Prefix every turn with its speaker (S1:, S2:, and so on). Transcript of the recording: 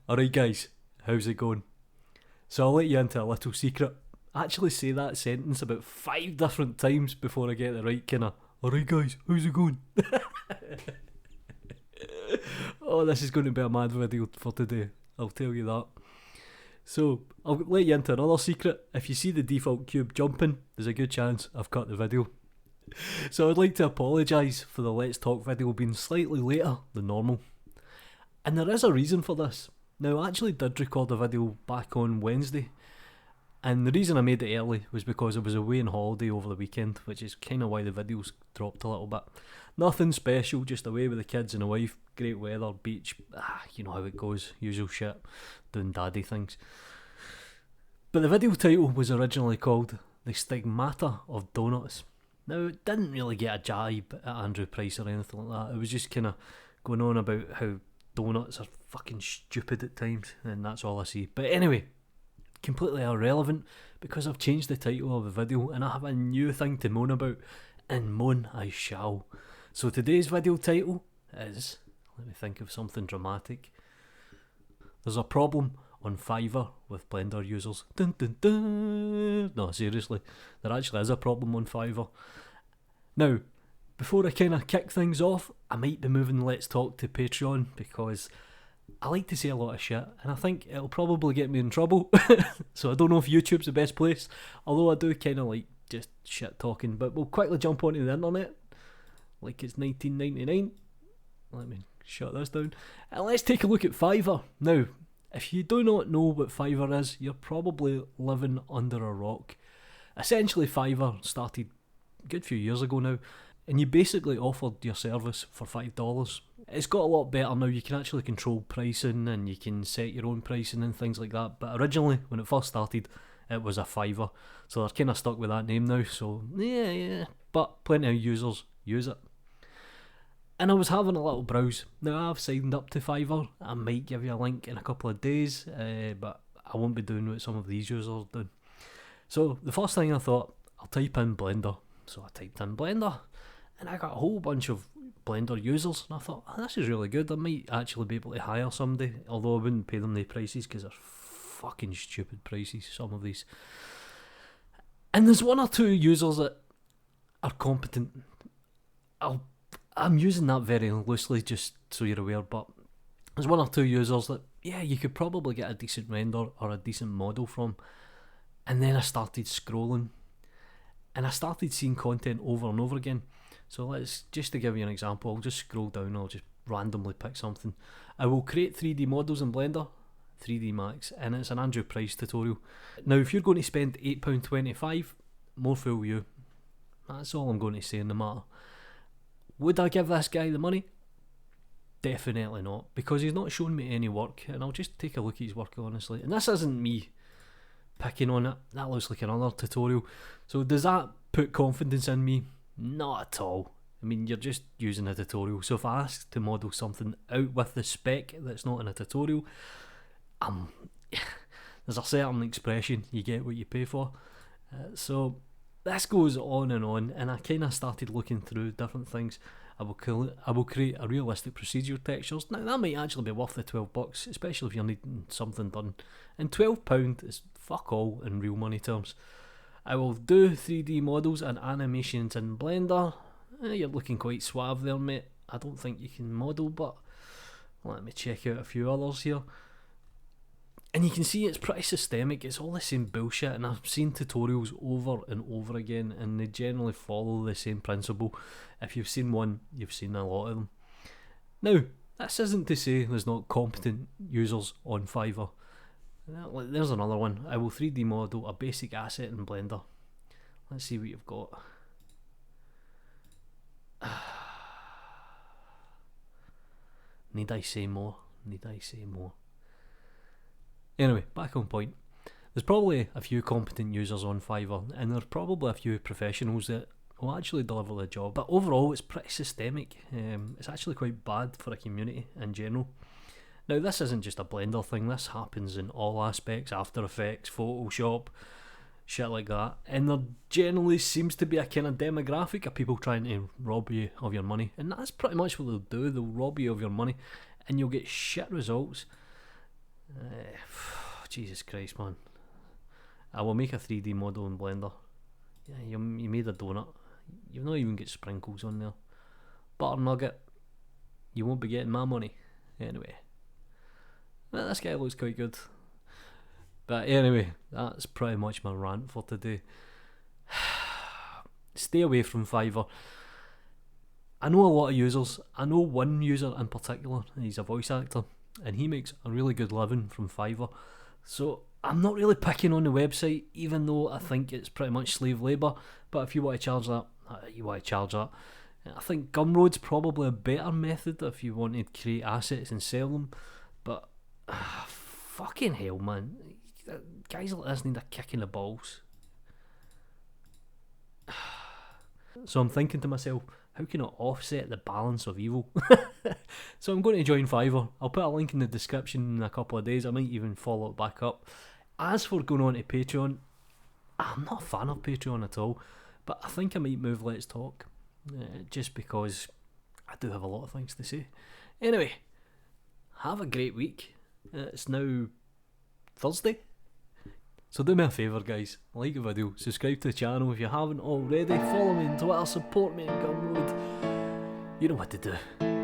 S1: Alright guys, how's it going? So I'll let you into a little secret. I actually say that sentence about 5 different times before I get the right kind of, alright guys, how's it going? Oh, this is going to be a mad video for today, I'll tell you that. So, I'll let you into another secret. If you see the default cube jumping, there's a good chance I've cut the video. So I'd like to apologise for the Let's Talk video being slightly later than normal. And there is a reason for this. Now, I actually did record a video back on Wednesday, and the reason I made it early was because I was away on holiday over the weekend, which is kind of why the videos dropped a little bit. Nothing special, just away with the kids and the wife, great weather, beach, you know how it goes, usual shit, doing daddy things. But the video title was originally called The Stigmata of Donuts. Now, it didn't really get a jibe at Andrew Price or anything like that, it was just kind of going on about how donuts are fucking stupid at times, and that's all I see. But anyway, completely irrelevant, because I've changed the title of the video and I have a new thing to moan about, and moan I shall. So today's video title is, let me think of something dramatic. There's a problem on Fiverr with Blender users. Dun, dun, dun. No, seriously, there actually is a problem on Fiverr. Now, before I kind of kick things off, I might be moving Let's Talk to Patreon, because I like to say a lot of shit and I think it'll probably get me in trouble. So I don't know if YouTube's the best place, although I do kind of like just shit talking. But we'll quickly jump onto the internet like it's 1999. Let me shut this down and let's take a look at Fiverr. Now, if you do not know what Fiverr is, you're probably living under a rock. Essentially, Fiverr started a good few years ago now, and you basically offered your service for $5. It's got a lot better now. You can actually control pricing and you can set your own pricing and things like that. But originally, when it first started, it was a $5. So they're kind of stuck with that name now. So yeah. But plenty of users use it. And I was having a little browse. Now, I've signed up to Fiverr. I might give you a link in a couple of days, but I won't be doing what some of these users are doing. So the first thing I thought, I'll type in Blender. So I typed in Blender, and I got a whole bunch of Blender users, and I thought, oh, this is really good. I might actually be able to hire somebody, although I wouldn't pay them the prices because they're fucking stupid prices, some of these. And there's one or two users that are competent. I'm using that very loosely just so you're aware, but there's one or two users that, yeah, you could probably get a decent render or a decent model from. And then I started scrolling, and I started seeing content over and over again. So just to give you an example, I'll just scroll down, I'll just randomly pick something. I will create 3D models in Blender, 3D Max, and it's an Andrew Price tutorial. Now, if you're going to spend £8.25, more fool you. That's all I'm going to say in the matter. Would I give this guy the money? Definitely not, because he's not shown me any work, and I'll just take a look at his work honestly. And this isn't me picking on it, that looks like another tutorial. So does that put confidence in me? Not at all. I mean, you're just using a tutorial. So if I ask to model something out with the spec that's not in a tutorial, there's a certain expression, you get what you pay for. So this goes on, and I kind of started looking through different things. I will create a realistic procedure textures. Now that might actually be worth the $12, especially if you're needing something done. And £12 is fuck all in real money terms. I will do 3D models and animations in Blender. You're looking quite suave there, mate. I don't think you can model, but let me check out a few others here. And you can see it's pretty systemic, it's all the same bullshit, and I've seen tutorials over and over again, and they generally follow the same principle. If you've seen one, you've seen a lot of them. Now, this isn't to say there's not competent users on Fiverr. There's another one. I will 3D model a basic asset in Blender. Let's see what you've got. Need I say more? Need I say more? Anyway, back on point. There's probably a few competent users on Fiverr, and there's probably a few professionals that will actually deliver the job. But overall, it's pretty systemic. It's actually quite bad for a community in general. Now, this isn't just a Blender thing. This happens in all aspects: After Effects, Photoshop, shit like that. And there generally seems to be a kind of demographic of people trying to rob you of your money, and that's pretty much what they'll do. They'll rob you of your money, and you'll get shit results. Jesus Christ, man. I will make a 3D model in Blender. Yeah, you made a donut. You've not even got sprinkles on there. Butter nugget. You won't be getting my money. Anyway. Well, this guy looks quite good. But anyway, that's pretty much my rant for today. Stay away from Fiverr. I know a lot of users. I know one user in particular. He's a voice actor, and he makes a really good living from Fiverr. So I'm not really picking on the website, even though I think it's pretty much slave labour. But if you want to charge that, you want to charge that. I think Gumroad's probably a better method if you want to create assets and sell them. But fucking hell, man, guys like this need a kick in the balls. So I'm thinking to myself, how can I offset the balance of evil? So I'm going to join Fiverr. I'll put a link in the description in a couple of days. I might even follow it back up. As for going on to Patreon, I'm not a fan of Patreon at all, but I think I might move Let's Talk, just because I do have a lot of things to say. Anyway, have a great week. It's now Thursday. So do me a favour, guys, like the video, subscribe to the channel if you haven't already, follow me on Twitter, support me on Gumroad. You know what to do.